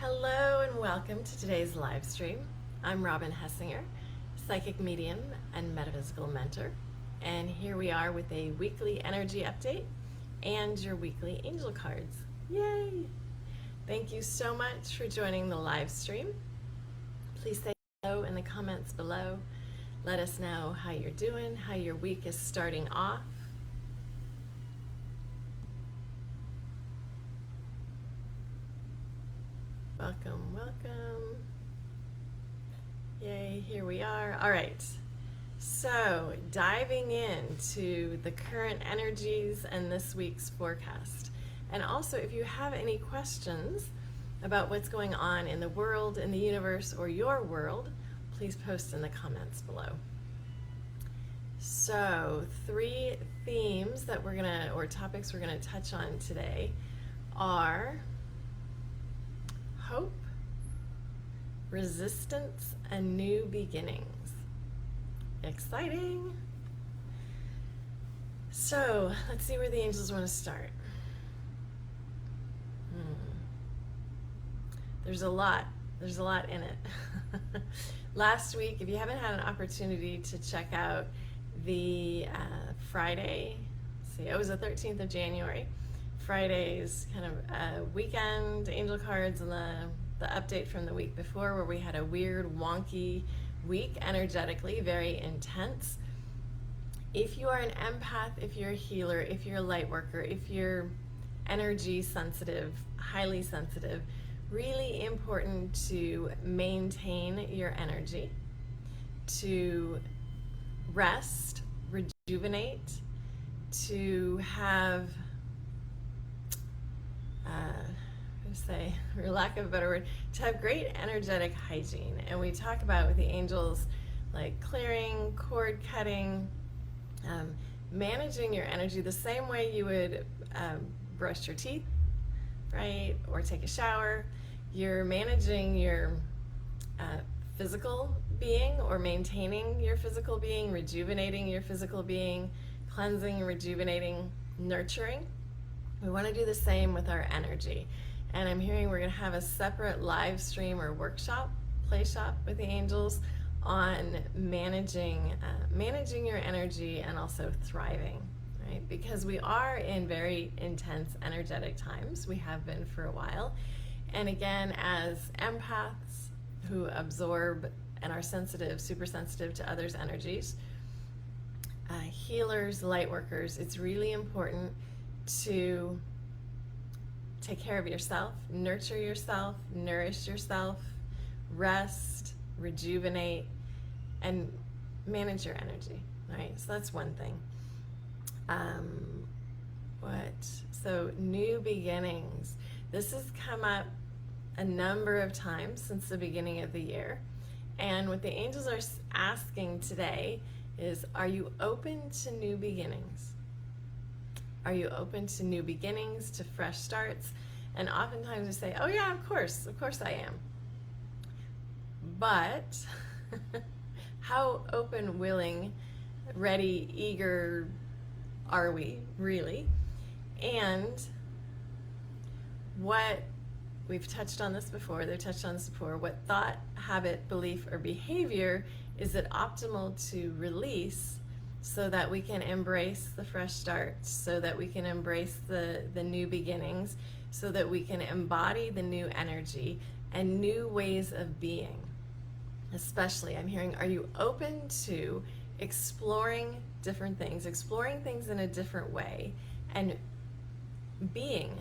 Hello and welcome to today's live stream. I'm Robin Hessinger, psychic medium and metaphysical mentor, and here we are with a weekly energy update and your weekly angel cards. Yay! Thank you so much for joining the live stream. Please say hello in the comments below. Let us know how you're doing, how your week is starting off. Welcome, welcome. Yay, here we are. All right, so diving into the current energies and this week's forecast. And also, if you have any questions about what's going on in the world, in the universe, or your world, please post in the comments below. So, three themes that or topics we're gonna touch on today are hope, resistance, and new beginnings. Exciting! So let's see where the angels want to start. There's a lot in it. Last week, if you haven't had an opportunity to check out the Friday, it was the 13th of January, Friday's kind of weekend angel cards and the update from the week before, where we had a weird, wonky week energetically, very intense. If you are an empath, if you're a healer, if you're a light worker, if you're energy sensitive, highly sensitive, really important to maintain your energy, to rest, rejuvenate, to have for lack of a better word, to have great energetic hygiene. And we talk about with the angels, like clearing, cord cutting, managing your energy the same way you would brush your teeth, right? Or take a shower. You're managing your physical being, or maintaining your physical being, rejuvenating your physical being, cleansing, rejuvenating, nurturing. We want to do the same with our energy. And I'm hearing we're going to have a separate live stream or workshop, play shop with the angels on managing your energy and also thriving, right? Because we are in very intense energetic times. We have been for a while. And again, as empaths who absorb and are sensitive, super sensitive to others' energies, healers, light workers, it's really important to take care of yourself, nurture yourself, nourish yourself, rest, rejuvenate, and manage your energy, right? So that's one thing. So new beginnings. This has come up a number of times since the beginning of the year. And what the angels are asking today is, are you open to new beginnings? Are you open to new beginnings, to fresh starts? And oftentimes we say, oh yeah, of course I am. But how open, willing, ready, eager are we really? And we've touched on this before, what thought, habit, belief, or behavior is it optimal to release so that we can embrace the fresh starts, so that we can embrace the new beginnings, so that we can embody the new energy and new ways of being. Especially, I'm hearing, are you open to exploring different things, exploring things in a different way, and being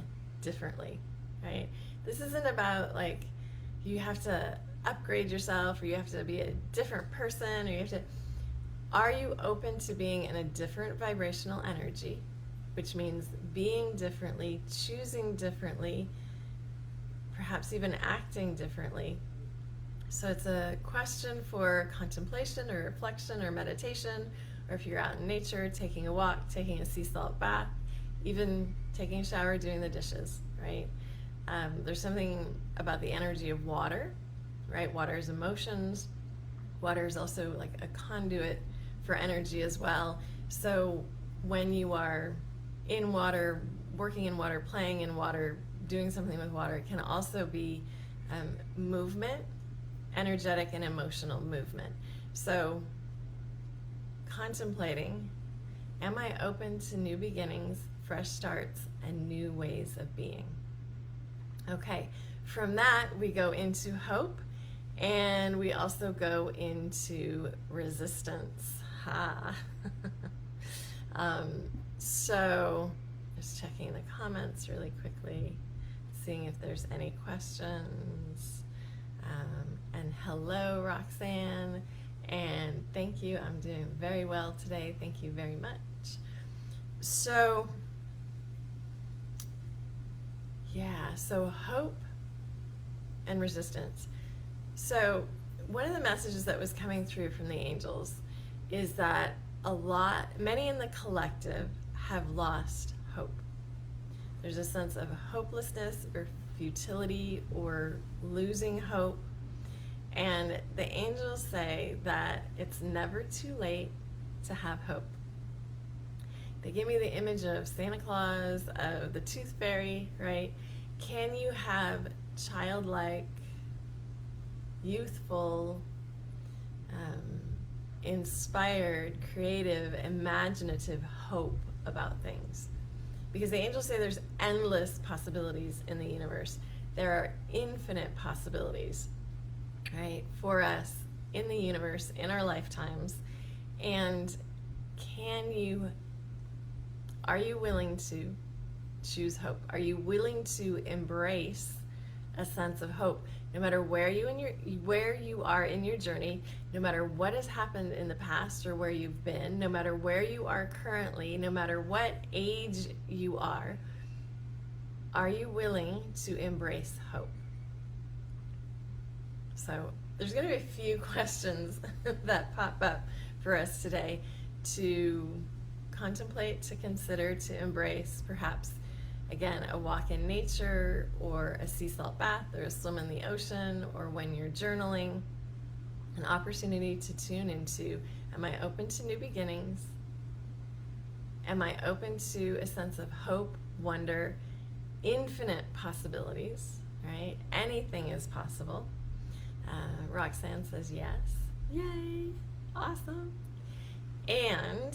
differently, right? This isn't about like you have to upgrade yourself, or you have to be a different person, or you have to. Are you open to being in a different vibrational energy, which means being differently, choosing differently, perhaps even acting differently? So it's a question for contemplation or reflection or meditation, or if you're out in nature, taking a walk, taking a sea salt bath, even taking a shower, doing the dishes, right? There's something about the energy of water, right? Water is emotions. Water is also like a conduit for energy as well. So when you are in water, working in water, playing in water, doing something with water, it can also be movement, energetic and emotional movement. So contemplating, am I open to new beginnings, fresh starts, and new ways of being? Okay, from that we go into hope, and we also go into resistance. So just checking the comments really quickly, seeing if there's any questions. And hello, Roxanne, and thank you. I'm doing very well today. Thank you very much. So yeah, so hope and resistance. So one of the messages that was coming through from the angels is that many in the collective have lost hope. There's a sense of hopelessness or futility or losing hope. And the angels say that it's never too late to have hope. They give me the image of Santa Claus, of the Tooth Fairy, right? Can you have childlike, youthful, inspired, creative, imaginative hope about things? Because the angels say there's endless possibilities in the universe. There are infinite possibilities, right, for us in the universe, in our lifetimes. And are you willing to choose hope? Are you willing to embrace a sense of hope? No matter where you are in your journey, no matter what has happened in the past or where you've been, no matter where you are currently, no matter what age you are you willing to embrace hope? So there's going to be a few questions that pop up for us today to contemplate, to consider, to embrace. Perhaps, again, a walk in nature, or a sea salt bath, or a swim in the ocean, or when you're journaling, an opportunity to tune into, am I open to new beginnings? Am I open to a sense of hope, wonder, infinite possibilities, right? Anything is possible. Roxanne says yes. Yay, awesome. And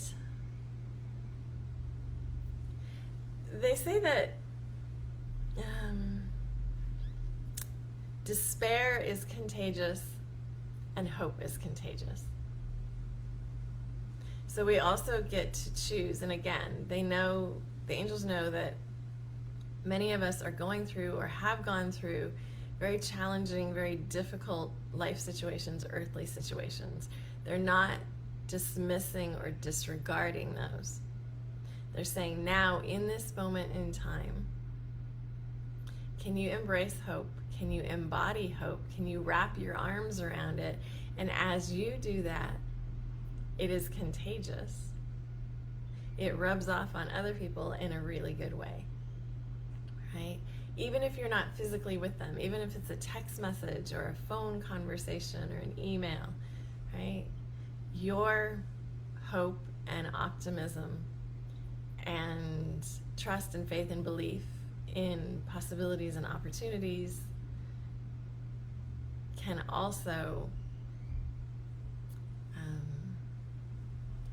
they say that despair is contagious and hope is contagious. So we also get to choose. And again, the angels know that many of us are going through or have gone through very challenging, very difficult life situations, earthly situations. They're not dismissing or disregarding those. They're saying, now, in this moment in time, can you embrace hope? Can you embody hope? Can you wrap your arms around it? And as you do that, it is contagious. It rubs off on other people in a really good way, right? Even if you're not physically with them, even if it's a text message or a phone conversation or an email, right? Your hope and optimism and trust and faith and belief in possibilities and opportunities can also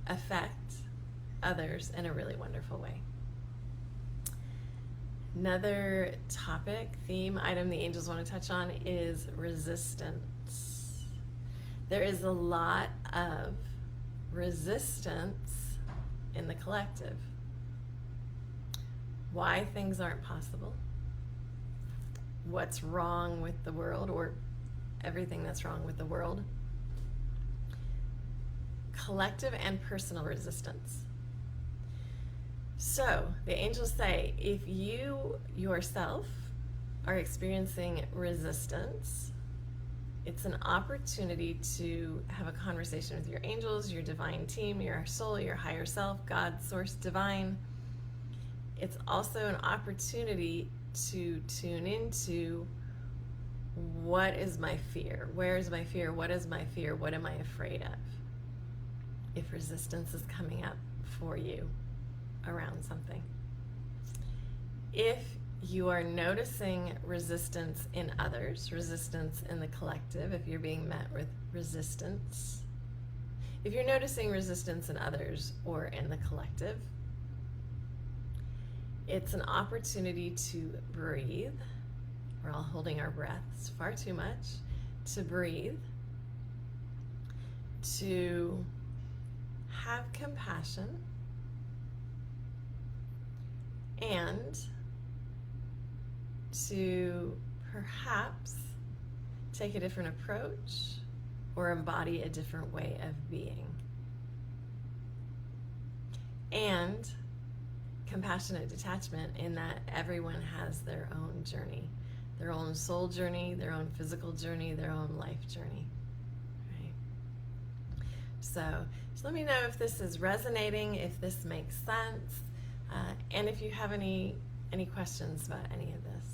affect others in a really wonderful way. Another topic, theme, item the angels want to touch on is resistance. There is a lot of resistance in the collective. Why things aren't possible, what's wrong with the world, or everything that's wrong with the world. Collective and personal resistance. So the angels say, if you yourself are experiencing resistance, it's an opportunity to have a conversation with your angels, your divine team, your soul, your higher self, God, source, divine. It's also an opportunity to tune into, what is my fear? Where is my fear? What is my fear? What am I afraid of? If resistance is coming up for you around something. If you are noticing resistance in others, resistance in the collective, if you're being met with resistance. If you're noticing resistance in others or in the collective, it's an opportunity to breathe. We're all holding our breaths far too much. To breathe, to have compassion, and to perhaps take a different approach or embody a different way of being. And compassionate detachment in that everyone has their own journey, their own soul journey, their own physical journey, their own life journey. Right? So let me know if this is resonating, if this makes sense, and if you have any questions about any of this.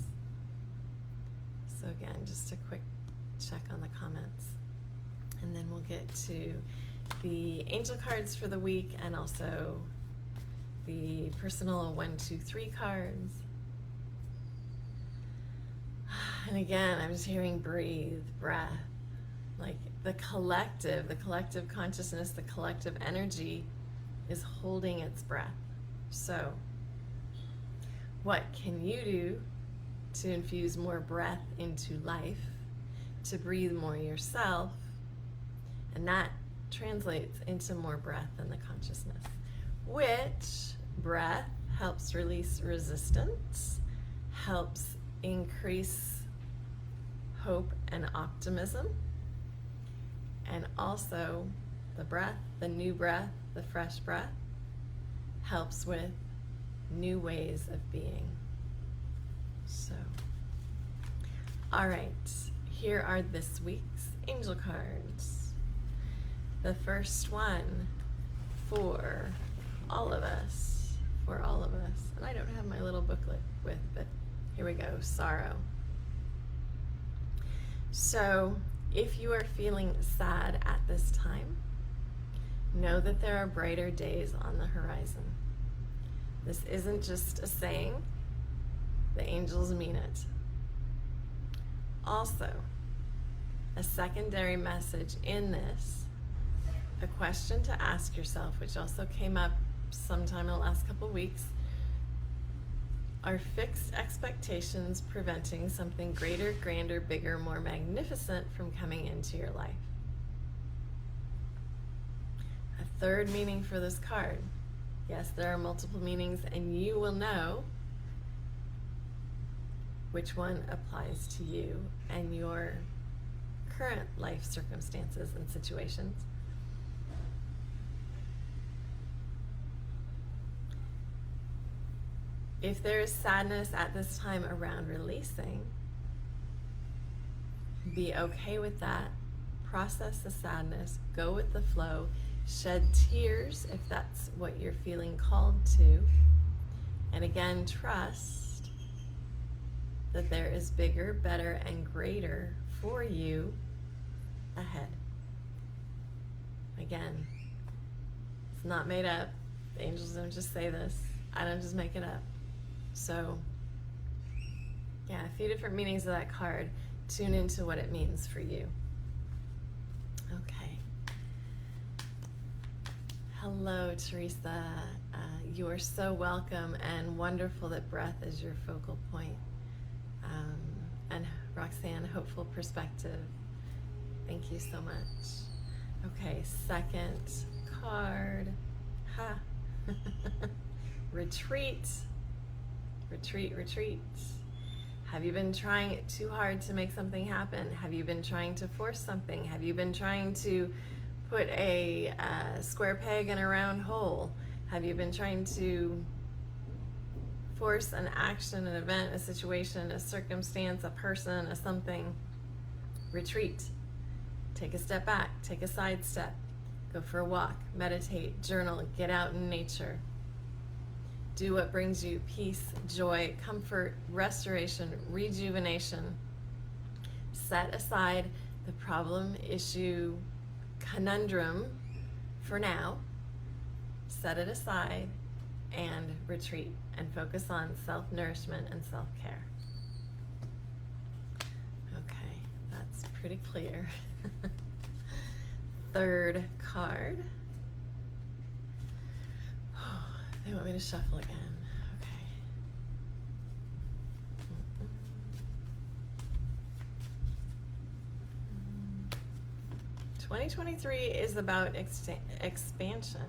So again, just a quick check on the comments, and then we'll get to the angel cards for the week and also the personal 1, 2, 3 cards. And again, I'm just hearing breathe, breath, like the collective consciousness, the collective energy is holding its breath. So what can you do to infuse more breath into life, to breathe more yourself? And that translates into more breath in the consciousness, which breath helps release resistance, helps increase hope and optimism, and also the breath, the new breath, the fresh breath, helps with new ways of being. So, all right, here are this week's angel cards. The first one for all of us, and I don't have my little booklet with, but here we go, sorrow. So if you are feeling sad at this time, know that there are brighter days on the horizon. This isn't just a saying, the angels mean it. Also, a secondary message in this, a question to ask yourself, which also came up sometime in the last couple weeks. Are fixed expectations preventing something greater, grander, bigger, more magnificent from coming into your life? A third meaning for this card. Yes, there are multiple meanings, and you will know which one applies to you and your current life circumstances and situations. If there is sadness at this time around releasing, be okay with that. Process the sadness, go with the flow, shed tears if that's what you're feeling called to. And again, trust that there is bigger, better, and greater for you ahead. Again, it's not made up. The angels don't just say this. I don't just make it up. So, yeah, a few different meanings of that card. Tune into what it means for you. Okay. Hello, Teresa. You are so welcome, and wonderful that breath is your focal point. And Roxanne, hopeful perspective. Thank you so much. Okay, second card. Ha. Retreat. Retreat, retreat. Have you been trying too hard to make something happen? Have you been trying to force something? Have you been trying to put a square peg in a round hole? Have you been trying to force an action, an event, a situation, a circumstance, a person, a something? Retreat. Take a step back, take a side step, go for a walk, meditate, journal, get out in nature. Do what brings you peace, joy, comfort, restoration, rejuvenation. Set aside the problem, issue, conundrum for now. Set it aside and retreat and focus on self-nourishment and self-care. Okay, that's pretty clear. Third card. They want me to shuffle again. Okay. 2023 is about expansion.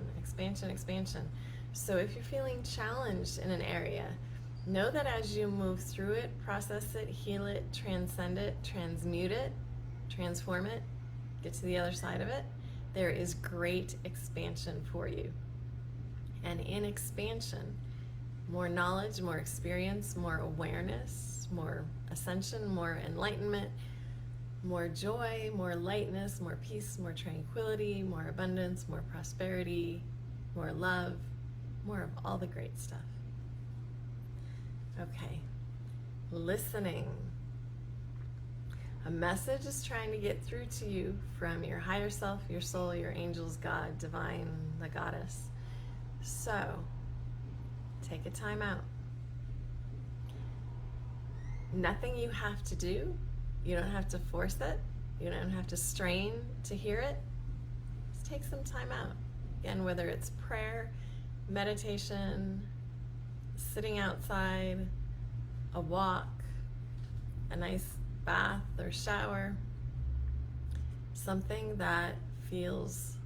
So if you're feeling challenged in an area, know that as you move through it, process it, heal it, transcend it, transmute it, transform it, get to the other side of it, there is great expansion for you. And in expansion, more knowledge, more experience, more awareness, more ascension, more enlightenment, more joy, more lightness, more peace, more tranquility, more abundance, more prosperity, more love, more of all the great stuff. Okay, listening. A message is trying to get through to you from your higher self, your soul, your angels, God, divine, the goddess. So, take a time out. Nothing you have to do. You don't have to force it. You don't have to strain to hear it. Just take some time out. Again, whether it's prayer, meditation, sitting outside, a walk, a nice bath or shower, something that feels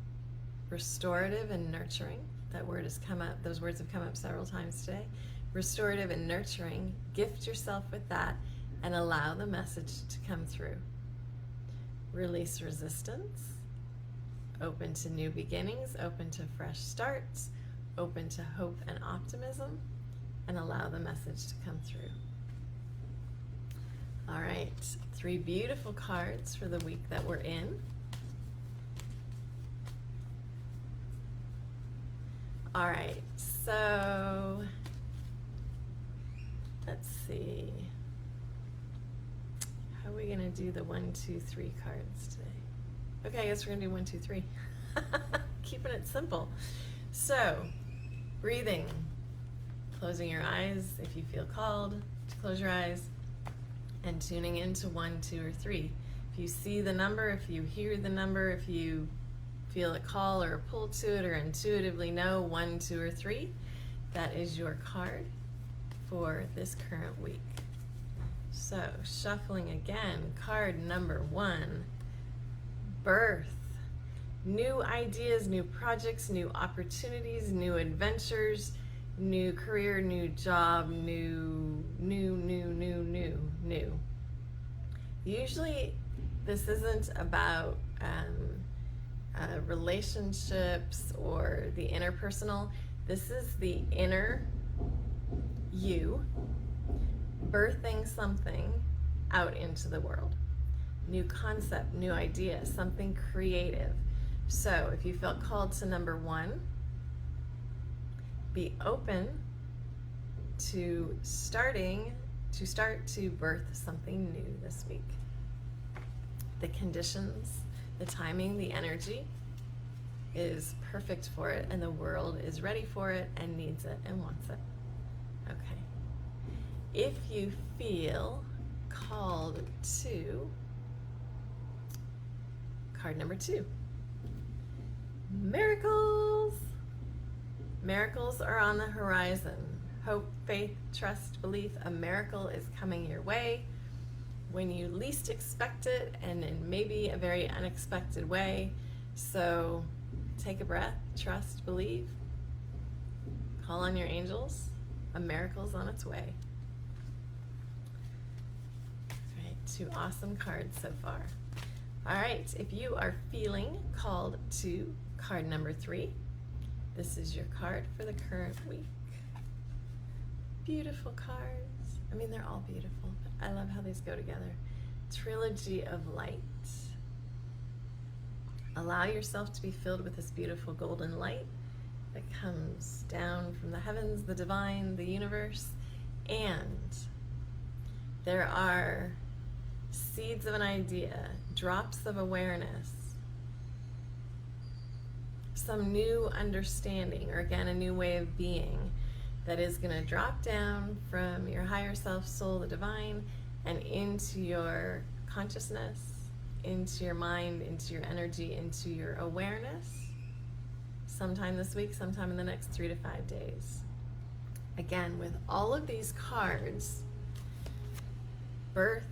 restorative and nurturing. That word has come up, those words have come up several times today. Restorative and nurturing. Gift yourself with that and allow the message to come through. Release resistance. Open to new beginnings, open to fresh starts, open to hope and optimism, and allow the message to come through. All right, 3 beautiful cards for the week that we're in. All right, so let's see. How are we gonna do the 1, 2, 3 cards today? Okay, I guess we're gonna do 1, 2, 3. Keeping it simple. So, breathing, closing your eyes if you feel called to close your eyes, and tuning into 1, 2, or 3. If you see the number, if you hear the number, if you feel a call or a pull to it, or intuitively know 1, 2, or 3, that is your card for this current week. So, shuffling again, card number 1, birth. New ideas, new projects, new opportunities, new adventures, new career, new job, new. Usually this isn't about relationships or the interpersonal. This is the inner you birthing something out into the world. New concept, new idea, something creative. So if you felt called to number 1, be open to start to birth something new this week. The conditions, the timing, the energy is perfect for it, and the world is ready for it and needs it and wants it. Okay. If you feel called to card number 2, miracles. Miracles are on the horizon. Hope, faith, trust, belief. A miracle is coming your way when you least expect it, and in maybe a very unexpected way. So take a breath, trust, believe, call on your angels. A miracle's on its way. All right, 2 awesome cards so far. All right, if you are feeling called to card number 3, this is your card for the current week. Beautiful cards. I mean, they're all beautiful, but I love how these go together. Trilogy of Light. Allow yourself to be filled with this beautiful golden light that comes down from the heavens, the divine, the universe, and there are seeds of an idea, drops of awareness, some new understanding, or again, a new way of being that is going to drop down from your higher self, soul, the divine, and into your consciousness, into your mind, into your energy, into your awareness, sometime this week, sometime in the next 3 to 5 days. Again, with all of these cards, birth,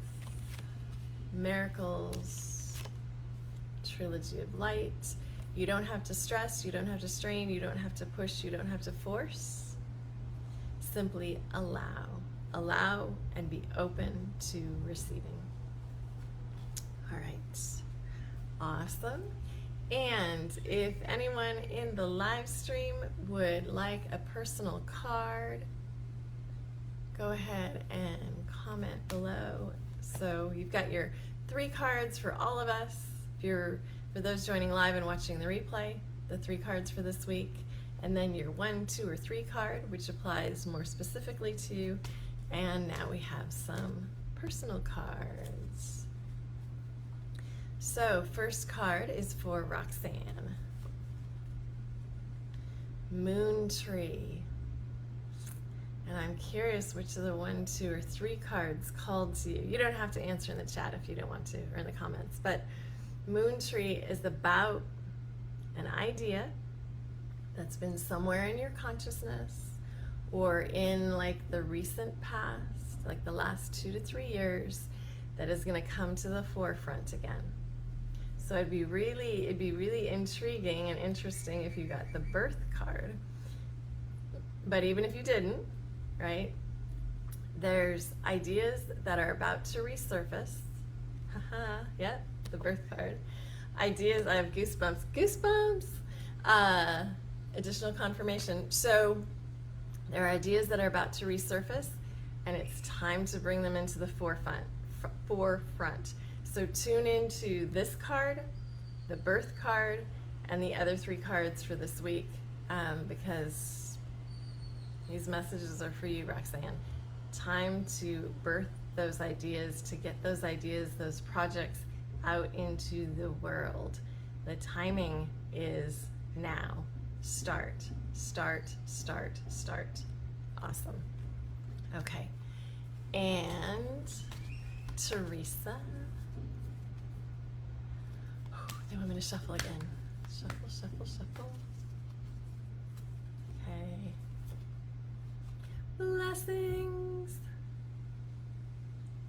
miracles, trilogy of light, you don't have to stress, you don't have to strain, you don't have to push, you don't have to force. Simply allow. Allow and be open to receiving. All right. Awesome. And if anyone in the live stream would like a personal card, go ahead and comment below. So you've got your 3 cards for all of us. For those joining live and watching the replay, the 3 cards for this week, and then your 1, 2, or 3 card, which applies more specifically to you. And now we have some personal cards. So first card is for Roxanne. Moon Tree. And I'm curious which of the 1, 2, or 3 cards called to you. You don't have to answer in the chat if you don't want to, or in the comments, but Moon Tree is about an idea that's been somewhere in your consciousness or in like the recent past, like the last 2 to 3 years, that is going to come to the forefront again. So it'd be really intriguing and interesting if you got the birth card. But even if you didn't, right? There's ideas that are about to resurface. Haha, yep. The birth card. Ideas, I have goosebumps, additional confirmation. So there are ideas that are about to resurface, and it's time to bring them into the forefront. So tune into this card, the birth card, and the other 3 cards for this week, because these messages are for you, Roxanne. Time to birth those ideas, to get those ideas, those projects out into the world. The timing is now. Start. Awesome. Okay. And Teresa. They want me to shuffle again. Shuffle. Okay. Blessings.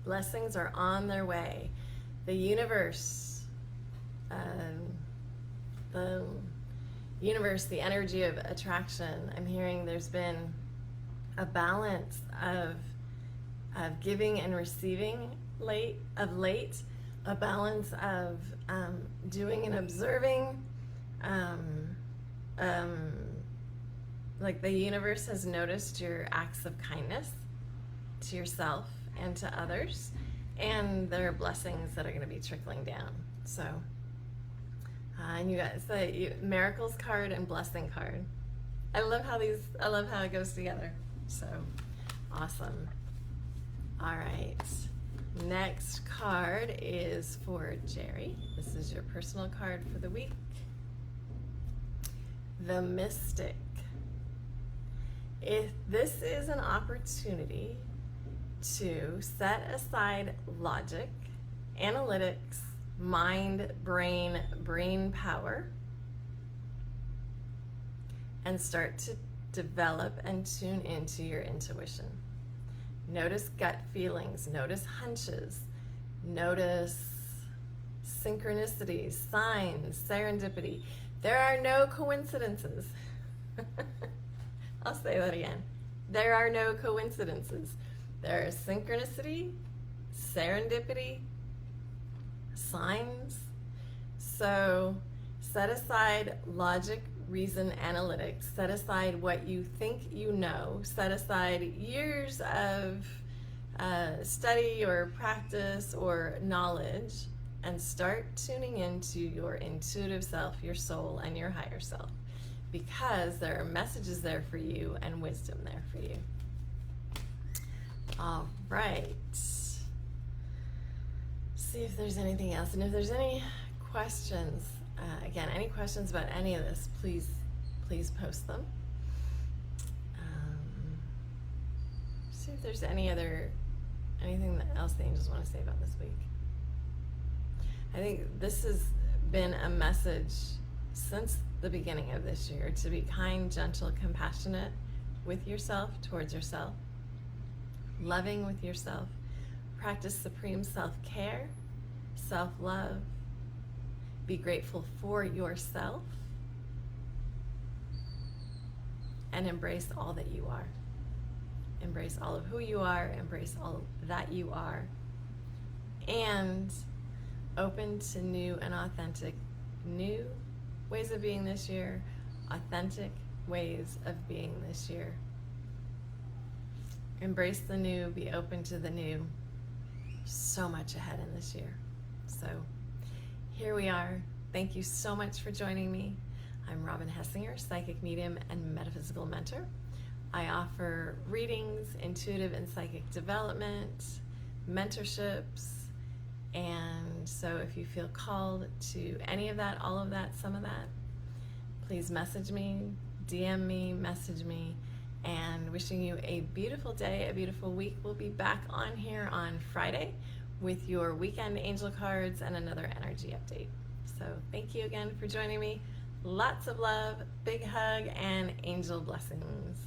Blessings are on their way. The universe, the energy of attraction. I'm hearing there's been a balance of giving and receiving of late, a balance of doing and observing. Like the universe has noticed your acts of kindness to yourself and to others. And there are blessings that are going to be trickling down. So, and you guys, the miracles card and blessing card. I love how it goes together. So, awesome. All right. Next card is for Jerry. This is your personal card for the week. The Mystic. If this is an opportunity to set aside logic, analytics, mind, brain power, and start to develop and tune into your intuition. Notice gut feelings, notice hunches, notice synchronicities, signs, serendipity. There are no coincidences. I'll say that again. There are no coincidences. There is synchronicity, serendipity, signs. So set aside logic, reason, analytics. Set aside what you think you know. Set aside years of study or practice or knowledge, and start tuning into your intuitive self, your soul, and your higher self, because there are messages there for you and wisdom there for you. All right. See if there's anything else. And if there's any questions, again, any questions about any of this, please post them. if there's anything else the angels want to say about this week. I think this has been a message since the beginning of this year, to be kind, gentle, compassionate with yourself, towards yourself, loving with yourself, practice supreme self-care, self-love, be grateful for yourself, and embrace all that you are. Embrace all of who you are, embrace all that you are, and open to new and authentic, new ways of being this year, authentic ways of being this year. Embrace the new, be open to the new. So much ahead in this year. So here we are. Thank you so much for joining me. I'm Robin Hessinger, psychic medium and metaphysical mentor. I offer readings, intuitive and psychic development, mentorships, and so if you feel called to any of that, all of that, some of that, please message me, DM me, message me, and wishing you a beautiful day, a beautiful week. We'll be back on here on Friday with your weekend angel cards and another energy update. So thank you again for joining me. Lots of love, big hug, and angel blessings.